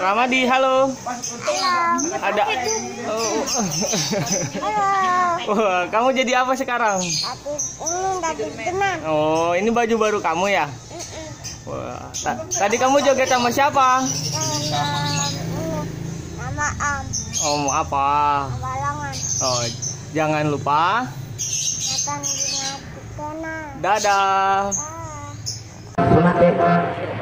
Ramadi, halo. Halo. Ada. Oh. Halo. Wah, kamu jadi apa sekarang? Tadi tenang. Oh, ini baju baru kamu ya? Wah, tadi kamu joget sama siapa? Nama Am. Oh, mau apa? Balangan. Oh, jangan lupa. Makan bunga putana. Dadah. Ah.